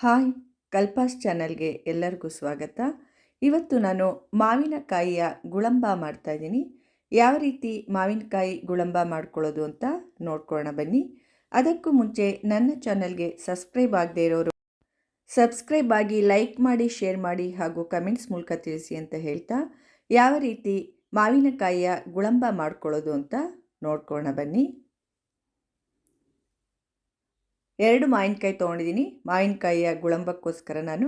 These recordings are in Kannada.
ಹಾಯ್, ಕಲ್ಪಾಸ್ ಚಾನಲ್ಗೆ ಎಲ್ಲರಿಗೂ ಸ್ವಾಗತ. ಇವತ್ತು ನಾನು ಮಾವಿನಕಾಯಿಯ ಗುಳಂಬ ಮಾಡ್ತಾಯಿದ್ದೀನಿ. ಯಾವ ರೀತಿ ಮಾವಿನಕಾಯಿ ಗುಳಂಬ ಮಾಡ್ಕೊಳ್ಳೋದು ಅಂತ ನೋಡ್ಕೊಳ್ಳೋಣ ಬನ್ನಿ. ಅದಕ್ಕೂ ಮುಂಚೆ ನನ್ನ ಚಾನಲ್ಗೆ ಸಬ್ಸ್ಕ್ರೈಬ್ ಆಗದೇ ಇರೋರು ಸಬ್ಸ್ಕ್ರೈಬ್ ಆಗಿ, ಲೈಕ್ ಮಾಡಿ, ಶೇರ್ ಮಾಡಿ ಹಾಗೂ ಕಮೆಂಟ್ಸ್ ಮೂಲಕ ತಿಳಿಸಿ ಅಂತ ಹೇಳ್ತಾ ಯಾವ ರೀತಿ ಮಾವಿನಕಾಯಿಯ ಗುಳಂಬ ಮಾಡ್ಕೊಳ್ಳೋದು ಅಂತ ನೋಡ್ಕೊಳ್ಳೋಣ ಬನ್ನಿ. 2 ಮಾವಿನಕಾಯಿ ತೊಗೊಂಡಿದ್ದೀನಿ. ಮಾವಿನಕಾಯಿಯ ಗುಳಂಬಕ್ಕೋಸ್ಕರ ನಾನು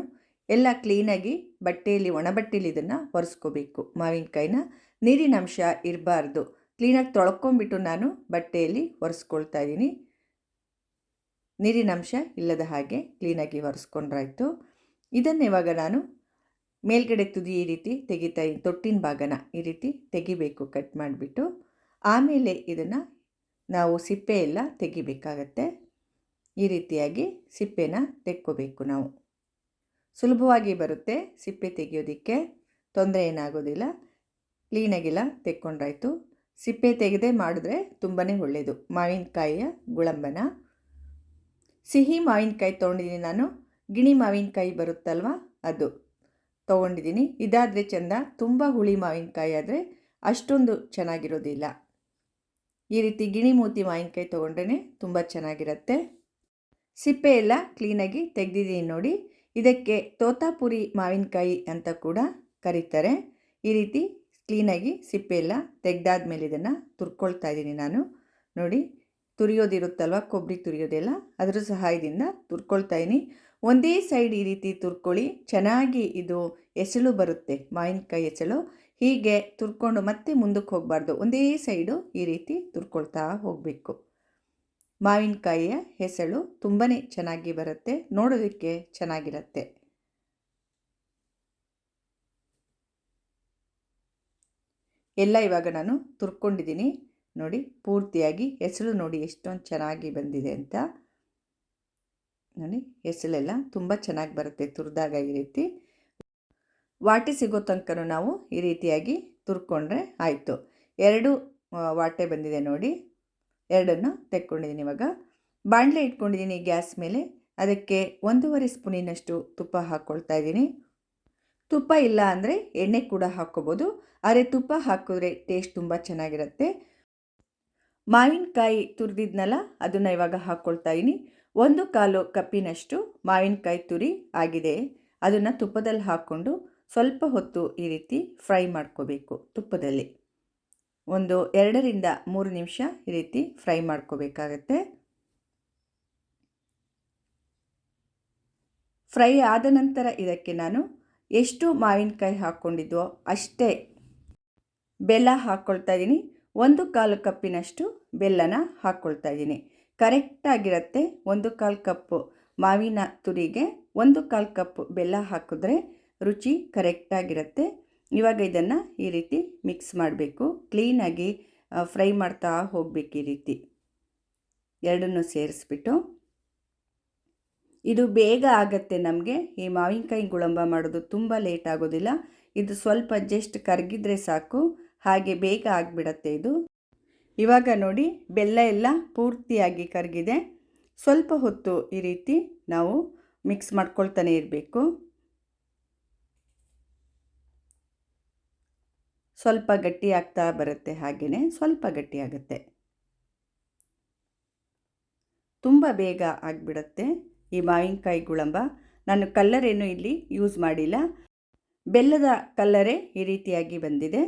ಎಲ್ಲ ಕ್ಲೀನಾಗಿ ಬಟ್ಟೆಯಲ್ಲಿ, ಒಣ ಬಟ್ಟೆಯಲ್ಲಿ ಇದನ್ನು ಒರೆಸ್ಕೋಬೇಕು. ಮಾವಿನಕಾಯಿನ ನೀರಿನ ಅಂಶ ಇರಬಾರ್ದು. ಕ್ಲೀನಾಗಿ ತೊಳ್ಕೊಂಬಿಟ್ಟು ನಾನು ಬಟ್ಟೆಯಲ್ಲಿ ಒರೆಸ್ಕೊಳ್ತಾ ಇದ್ದೀನಿ. ನೀರಿನ ಅಂಶ ಇಲ್ಲದ ಹಾಗೆ ಕ್ಲೀನಾಗಿ ಒರೆಸ್ಕೊಂಡ್ರಾಯ್ತು. ಇದನ್ನು ಇವಾಗ ನಾನು ಮೇಲ್ಗಡೆ ತುದಿ ಈ ರೀತಿ ತೆಗಿತಾ ಇದ್ದೀನಿ. ತೊಟ್ಟಿನ ಭಾಗನ ಈ ರೀತಿ ತೆಗಿಬೇಕು ಕಟ್ ಮಾಡಿಬಿಟ್ಟು. ಆಮೇಲೆ ಇದನ್ನು ನಾವು ಸಿಪ್ಪೆ ಎಲ್ಲ ತೆಗಿಬೇಕಾಗತ್ತೆ. ಈ ರೀತಿಯಾಗಿ ಸಿಪ್ಪೆನ ತೆಕ್ಕೋಬೇಕು. ನಾವು ಸುಲಭವಾಗಿ ಬರುತ್ತೆ ಸಿಪ್ಪೆ ತೆಗೆಯೋದಕ್ಕೆ, ತೊಂದರೆ ಏನಾಗೋದಿಲ್ಲ. ಕ್ಲೀನಾಗೆಲ್ಲ ತೆಕ್ಕೊಂಡ್ರಾಯ್ತು. ಸಿಪ್ಪೆ ತೆಗೆದೇ ಮಾಡಿದ್ರೆ ತುಂಬಾ ಒಳ್ಳೆಯದು ಮಾವಿನಕಾಯಿಯ ಗುಳಂಬನ. ಸಿಹಿ ಮಾವಿನಕಾಯಿ ತೊಗೊಂಡಿದ್ದೀನಿ ನಾನು. ಗಿಣಿ ಮಾವಿನಕಾಯಿ ಬರುತ್ತಲ್ವ, ಅದು ತೊಗೊಂಡಿದ್ದೀನಿ. ಇದಾದರೆ ಚೆಂದ. ತುಂಬ ಹುಳಿ ಮಾವಿನಕಾಯಿ ಆದರೆ ಅಷ್ಟೊಂದು ಚೆನ್ನಾಗಿರೋದಿಲ್ಲ. ಈ ರೀತಿ ಗಿಣಿ ಮೂತಿ ಮಾವಿನಕಾಯಿ ತೊಗೊಂಡ್ರೆ ತುಂಬ ಚೆನ್ನಾಗಿರುತ್ತೆ. ಸಿಪ್ಪೆ ಎಲ್ಲ ಕ್ಲೀನಾಗಿ ತೆಗೆದಿದ್ದೀನಿ ನೋಡಿ. ಇದಕ್ಕೆ ತೋತಾಪುರಿ ಮಾವಿನಕಾಯಿ ಅಂತ ಕೂಡ ಕರೀತಾರೆ. ಈ ರೀತಿ ಕ್ಲೀನಾಗಿ ಸಿಪ್ಪೆ ಎಲ್ಲ ತೆಗೆದಾದ್ಮೇಲೆ ಇದನ್ನು ತುರ್ಕೊಳ್ತಾ ಇದ್ದೀನಿ ನಾನು. ನೋಡಿ, ತುರಿಯೋದಿರುತ್ತಲ್ವ, ಕೊಬ್ಬರಿ ತುರಿಯೋದೆಲ್ಲ, ಅದರ ಸಹಾಯದಿಂದ ತುರ್ಕೊಳ್ತಾ ಇದ್ದೀನಿ. ಒಂದೇ ಸೈಡ್ ಈ ರೀತಿ ತುರ್ಕೊಳ್ಳಿ. ಚೆನ್ನಾಗಿ ಇದು ಎಸಳು ಬರುತ್ತೆ, ಮಾವಿನಕಾಯಿ ಎಸಳು. ಹೀಗೆ ತುರ್ಕೊಂಡು ಮತ್ತೆ ಮುಂದಕ್ಕೆ ಹೋಗಬಾರ್ದು. ಒಂದೇ ಸೈಡು ಈ ರೀತಿ ತುರ್ಕೊಳ್ತಾ ಹೋಗಬೇಕು. ಮಾವಿನಕಾಯಿಯ ಹೆಸಳು ತುಂಬಾ ಚೆನ್ನಾಗಿ ಬರುತ್ತೆ, ನೋಡೋದಕ್ಕೆ ಚೆನ್ನಾಗಿರುತ್ತೆ. ಎಲ್ಲ ಇವಾಗ ನಾನು ತುರ್ಕೊಂಡಿದ್ದೀನಿ ನೋಡಿ. ಪೂರ್ತಿಯಾಗಿ ಹೆಸಳು ನೋಡಿ ಎಷ್ಟೊಂದು ಚೆನ್ನಾಗಿ ಬಂದಿದೆ ಅಂತ ನೋಡಿ. ಹೆಸಳೆಲ್ಲ ತುಂಬ ಚೆನ್ನಾಗಿ ಬರುತ್ತೆ ತುರಿದಾಗ. ಈ ರೀತಿ ವಾಟೆ ಸಿಗೋ ತನಕ ನಾವು ಈ ರೀತಿಯಾಗಿ ತುರ್ಕೊಂಡ್ರೆ ಆಯಿತು. 2 ವಾಟೆ ಬಂದಿದೆ ನೋಡಿ. 2 ತೆಕ್ಕೊಂಡಿದ್ದೀನಿ. ಇವಾಗ ಬಾಣಲೆ ಇಟ್ಕೊಂಡಿದ್ದೀನಿ ಗ್ಯಾಸ್ ಮೇಲೆ. ಅದಕ್ಕೆ 1.5 ಸ್ಪೂನಿನಷ್ಟು ತುಪ್ಪ ಹಾಕ್ಕೊಳ್ತಾ ಇದ್ದೀನಿ. ತುಪ್ಪ ಇಲ್ಲ ಅಂದರೆ ಎಣ್ಣೆ ಕೂಡ ಹಾಕ್ಕೋಬೋದು, ಆದರೆ ತುಪ್ಪ ಹಾಕಿದ್ರೆ ಟೇಸ್ಟ್ ತುಂಬ ಚೆನ್ನಾಗಿರುತ್ತೆ. ಮಾವಿನಕಾಯಿ ತುರಿದಿದ್ನಲ್ಲ, ಅದನ್ನು ಇವಾಗ ಹಾಕ್ಕೊಳ್ತಾ ಇದ್ದೀನಿ. 1/4 ಕಪ್ಪಿನಷ್ಟು ಮಾವಿನಕಾಯಿ ತುರಿ ಆಗಿದೆ. ಅದನ್ನು ತುಪ್ಪದಲ್ಲಿ ಹಾಕ್ಕೊಂಡು ಸ್ವಲ್ಪ ಹೊತ್ತು ಈ ರೀತಿ ಫ್ರೈ ಮಾಡ್ಕೋಬೇಕು ತುಪ್ಪದಲ್ಲಿ. ಒಂದು 2ರಿಂದ 3 ನಿಮಿಷ ಈ ರೀತಿ ಫ್ರೈ ಮಾಡ್ಕೋಬೇಕಾಗತ್ತೆ. ಫ್ರೈ ಆದ ನಂತರ ಇದಕ್ಕೆ ನಾನು ಎಷ್ಟು ಮಾವಿನಕಾಯಿ ಹಾಕ್ಕೊಂಡಿದ್ವೋ ಅಷ್ಟೇ ಬೆಲ್ಲ ಹಾಕ್ಕೊಳ್ತಾ ಇದ್ದೀನಿ. 1/4 ಕಪ್ಪಿನಷ್ಟು ಬೆಲ್ಲನ ಹಾಕ್ಕೊಳ್ತಾ ಇದ್ದೀನಿ. ಕರೆಕ್ಟಾಗಿರುತ್ತೆ. 1/4 ಕಪ್ಪು ಮಾವಿನ ತುರಿಗೆ 1/4 ಕಪ್ ಬೆಲ್ಲ ಹಾಕಿದ್ರೆ ರುಚಿ ಕರೆಕ್ಟಾಗಿರುತ್ತೆ. ಇವಾಗ ಇದನ್ನು ಈ ರೀತಿ ಮಿಕ್ಸ್ ಮಾಡಬೇಕು. ಕ್ಲೀನಾಗಿ ಫ್ರೈ ಮಾಡ್ತಾ ಹೋಗಬೇಕು. ಈ ರೀತಿ ಎರಡನ್ನೂ ಸೇರಿಸ್ಬಿಟ್ಟು. ಇದು ಬೇಗ ಆಗುತ್ತೆ ನಮಗೆ. ಈ ಮಾವಿನಕಾಯಿ ಗುಳಂಬ ಮಾಡೋದು ತುಂಬ ಲೇಟ್ ಆಗೋದಿಲ್ಲ. ಇದು ಸ್ವಲ್ಪ ಜಸ್ಟ್ ಕರಗಿದ್ರೆ ಸಾಕು, ಹಾಗೆ ಬೇಗ ಆಗಿಬಿಡತ್ತೆ ಇದು. ಇವಾಗ ನೋಡಿ, ಬೆಲ್ಲ ಎಲ್ಲ ಪೂರ್ತಿಯಾಗಿ ಕರಗಿದೆ. ಸ್ವಲ್ಪ ಹೊತ್ತು ಈ ರೀತಿ ನಾವು ಮಿಕ್ಸ್ ಮಾಡ್ಕೊಳ್ತಾನೆ ಇರಬೇಕು. ಸ್ವಲ್ಪ ಗಟ್ಟಿ ಆಗ್ತಾ ಬರುತ್ತೆ, ಹಾಗೆಯೇ ಸ್ವಲ್ಪ ಗಟ್ಟಿ ಆಗುತ್ತೆ. ತುಂಬ ಬೇಗ ಆಗಿಬಿಡುತ್ತೆ ಈ ಮಾವಿನಕಾಯಿ ಗುಳಂಬ. ನಾನು ಕಲ್ಲರೇನು ಇಲ್ಲಿ ಯೂಸ್ ಮಾಡಿಲ್ಲ, ಬೆಲ್ಲದ ಕಲ್ಲರೇ ಈ ರೀತಿಯಾಗಿ ಬಂದಿದೆ.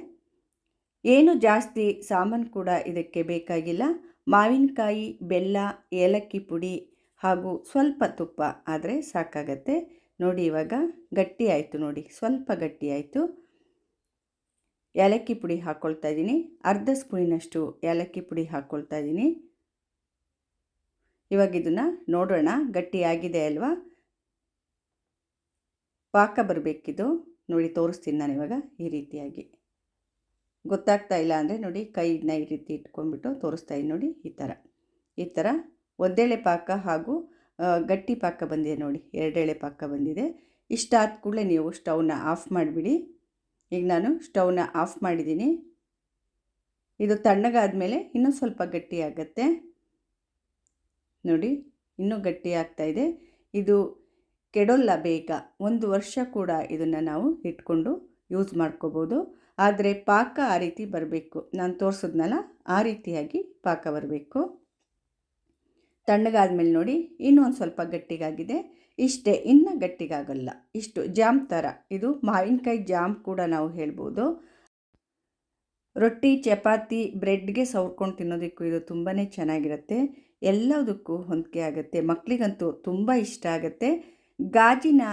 ಏನು ಜಾಸ್ತಿ ಸಾಮಾನು ಕೂಡ ಇದಕ್ಕೆ ಬೇಕಾಗಿಲ್ಲ. ಮಾವಿನಕಾಯಿ, ಬೆಲ್ಲ, ಏಲಕ್ಕಿ ಪುಡಿ ಹಾಗೂ ಸ್ವಲ್ಪ ತುಪ್ಪ ಆದರೆ ಸಾಕಾಗತ್ತೆ. ನೋಡಿ, ಇವಾಗ ಗಟ್ಟಿ ಆಯಿತು ನೋಡಿ, ಸ್ವಲ್ಪ ಗಟ್ಟಿ ಆಯಿತು. ಏಲಕ್ಕಿ ಪುಡಿ ಹಾಕ್ಕೊಳ್ತಾ ಇದ್ದೀನಿ. 1/2 ಸ್ಪೂನಿನಷ್ಟು ಏಲಕ್ಕಿ ಪುಡಿ ಹಾಕ್ಕೊಳ್ತಾ ಇದ್ದೀನಿ. ಇವಾಗ ಇದನ್ನು ನೋಡೋಣ, ಗಟ್ಟಿಯಾಗಿದೆ ಅಲ್ವಾ. ಪಾಕ ಬರಬೇಕಿದು ನೋಡಿ. ತೋರಿಸ್ತೀನಿ ನಾನು ಇವಾಗ. ಈ ರೀತಿಯಾಗಿ ಗೊತ್ತಾಗ್ತಾ ಇಲ್ಲ ಅಂದರೆ ನೋಡಿ, ಕೈನ ಈ ರೀತಿ ಇಟ್ಕೊಂಡ್ಬಿಟ್ಟು ತೋರಿಸ್ತಾ ಇದ್ದೀನಿ ನೋಡಿ. ಈ ಥರ ಒಂದೇಳೆ ಪಾಕ ಹಾಗೂ ಗಟ್ಟಿ ಪಾಕ ಬಂದಿದೆ ನೋಡಿ. 2 ಎಳೆ ಪಾಕ ಬಂದಿದೆ. ಇಷ್ಟಾದ ಕೂಡಲೇ ನೀವು ಸ್ಟವ್ನ ಆಫ್ ಮಾಡಿಬಿಡಿ. ಈಗ ನಾನು ಸ್ಟವ್ನ ಆಫ್ ಮಾಡಿದ್ದೀನಿ. ಇದು ತಣ್ಣಗಾದ ಮೇಲೆ ಇನ್ನೂ ಸ್ವಲ್ಪ ಗಟ್ಟಿ ಆಗುತ್ತೆ ನೋಡಿ. ಇನ್ನೂ ಗಟ್ಟಿ ಆಗ್ತಾಯಿದೆ. ಇದು ಕೆಡೋಲ್ಲ ಬೇಗ. 1 ವರ್ಷ ಕೂಡ ಇದನ್ನು ನಾವು ಇಟ್ಕೊಂಡು ಯೂಸ್ ಮಾಡ್ಕೋಬೋದು. ಆದರೆ ಪಾಕ ಆ ರೀತಿ ಬರಬೇಕು. ನಾನು ತೋರಿಸಿದ್ನಲ್ಲ ಆ ರೀತಿಯಾಗಿ ಪಾಕ ಬರಬೇಕು. ತಣ್ಣಗಾದ ಮೇಲೆ ನೋಡಿ ಇನ್ನೂ ಒಂದು ಸ್ವಲ್ಪ ಗಟ್ಟಿಗಾಗಿದೆ. ಇಷ್ಟೇ, ಇನ್ನು ಗಟ್ಟಿಗಾಗಲ್ಲ. ಇಷ್ಟು ಜಾಮ್ ಥರ. ಇದು ಮಾವಿನಕಾಯಿ ಜಾಮ್ ಕೂಡ ನಾವು ಹೇಳ್ಬೋದು. ರೊಟ್ಟಿ, ಚಪಾತಿ, ಬ್ರೆಡ್ಗೆ ಸವರ್ಕೊಂಡು ತಿನ್ನೋದಕ್ಕೂ ಇದು ತುಂಬಾ ಚೆನ್ನಾಗಿರುತ್ತೆ. ಎಲ್ಲದಕ್ಕೂ ಹೊಂದಿಕೆ ಆಗುತ್ತೆ. ಮಕ್ಕಳಿಗಂತೂ ತುಂಬ ಇಷ್ಟ ಆಗುತ್ತೆ. ಗಾಜಿನ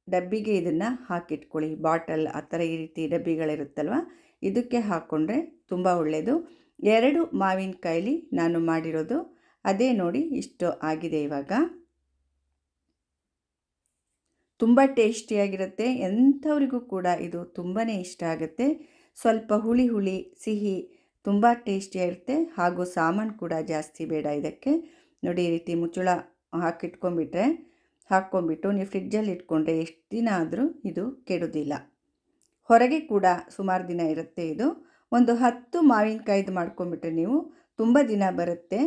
ಡಬ್ಬಿಗೆ ಇದನ್ನು ಹಾಕಿಟ್ಕೊಳ್ಳಿ. ಬಾಟಲ್ ಆ ಥರ ಈ ರೀತಿ ಡಬ್ಬಿಗಳಿರುತ್ತಲ್ವ, ಇದಕ್ಕೆ ಹಾಕ್ಕೊಂಡ್ರೆ ತುಂಬ ಒಳ್ಳೆಯದು. 2 ಮಾವಿನಕಾಯಿಲಿ ನಾನು ಮಾಡಿರೋದು. ಅದೇ ನೋಡಿ ಇಷ್ಟು ಆಗಿದೆ ಇವಾಗ. ತುಂಬ ಟೇಸ್ಟಿಯಾಗಿರುತ್ತೆ. ಎಂಥವರಿಗೂ ಕೂಡ ಇದು ತುಂಬಾ ಇಷ್ಟ ಆಗುತ್ತೆ. ಸ್ವಲ್ಪ ಹುಳಿ ಹುಳಿ ಸಿಹಿ ತುಂಬ ಟೇಸ್ಟಿಯಾಗಿರುತ್ತೆ. ಹಾಗೂ ಸಾಮಾನು ಕೂಡ ಜಾಸ್ತಿ ಬೇಡ ಇದಕ್ಕೆ. ನೋಡಿ ಈ ರೀತಿ ಮುಚ್ಚಳ ಹಾಕ್ಕೊಂಬಿಟ್ಟು ನೀವು ಫ್ರಿಡ್ಜಲ್ಲಿ ಇಟ್ಕೊಂಡ್ರೆ ಎಷ್ಟು ದಿನ ಆದರೂ ಇದು ಕೆಡೋದಿಲ್ಲ. ಹೊರಗೆ ಕೂಡ ಸುಮಾರು ದಿನ ಇರುತ್ತೆ. ಇದು ಒಂದು 10 ಮಾವಿನಕಾಯಿದು ಮಾಡ್ಕೊಂಬಿಟ್ರೆ ನೀವು ತುಂಬ ದಿನ ಬರುತ್ತೆ.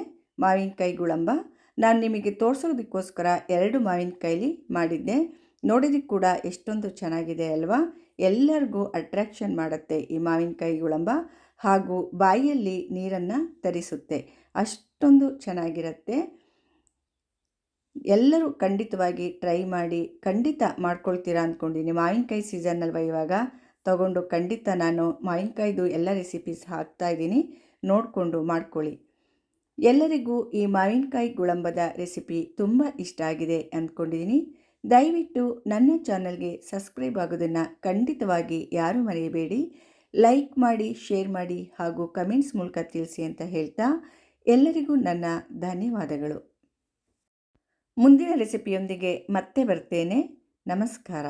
ಮಾವಿನಕಾಯಿ ಗುಳಂಬ ನಾನು ನಿಮಗೆ ತೋರಿಸೋದಕ್ಕೋಸ್ಕರ 2 ಮಾವಿನಕಾಯಿಲಿ ಮಾಡಿದ್ದೆ. ನೋಡೋದಕ್ಕೆ ಕೂಡ ಎಷ್ಟೊಂದು ಚೆನ್ನಾಗಿದೆ ಅಲ್ವಾ. ಎಲ್ಲರಿಗೂ ಅಟ್ರಾಕ್ಷನ್ ಮಾಡುತ್ತೆ ಈ ಮಾವಿನಕಾಯಿ ಗುಳಂಬ. ಹಾಗೂ ಬಾಯಿಯಲ್ಲಿ ನೀರನ್ನು ತರಿಸುತ್ತೆ. ಅಷ್ಟೊಂದು ಚೆನ್ನಾಗಿರುತ್ತೆ. ಎಲ್ಲರೂ ಖಂಡಿತವಾಗಿ ಟ್ರೈ ಮಾಡಿ, ಖಂಡಿತ ಮಾಡ್ಕೊಳ್ತೀರಾ ಅಂದ್ಕೊಂಡಿನಿ. ಮಾವಿನಕಾಯಿ ಸೀಸನ್ ಅಲ್ವ ಇವಾಗ, ತಗೊಂಡು ಖಂಡಿತ ನಾನು ಮಾವಿನಕಾಯ್ದು ಎಲ್ಲ ರೆಸಿಪೀಸ್ ಹಾಕ್ತಾಯಿದ್ದೀನಿ, ನೋಡಿಕೊಂಡು ಮಾಡ್ಕೊಳ್ಳಿ. ಎಲ್ಲರಿಗೂ ಈ ಮಾವಿನಕಾಯಿ ಗುಳಂಬದ ರೆಸಿಪಿ ತುಂಬ ಇಷ್ಟ ಆಗಿದೆ ಅಂದ್ಕೊಂಡಿದ್ದೀನಿ. ದಯವಿಟ್ಟು ನನ್ನ ಚಾನಲ್ಗೆ ಸಬ್ಸ್ಕ್ರೈಬ್ ಆಗೋದನ್ನು ಖಂಡಿತವಾಗಿ ಯಾರೂ ಮರೆಯಬೇಡಿ. ಲೈಕ್ ಮಾಡಿ, ಶೇರ್ ಮಾಡಿ ಹಾಗೂ ಕಮೆಂಟ್ಸ್ ಮೂಲಕ ತಿಳಿಸಿ ಅಂತ ಹೇಳ್ತಾ ಎಲ್ಲರಿಗೂ ನನ್ನ ಧನ್ಯವಾದಗಳು. ಮುಂದಿನ ರೆಸಿಪಿಯೊಂದಿಗೆ ಮತ್ತೆ ಬರ್ತೇನೆ. ನಮಸ್ಕಾರ.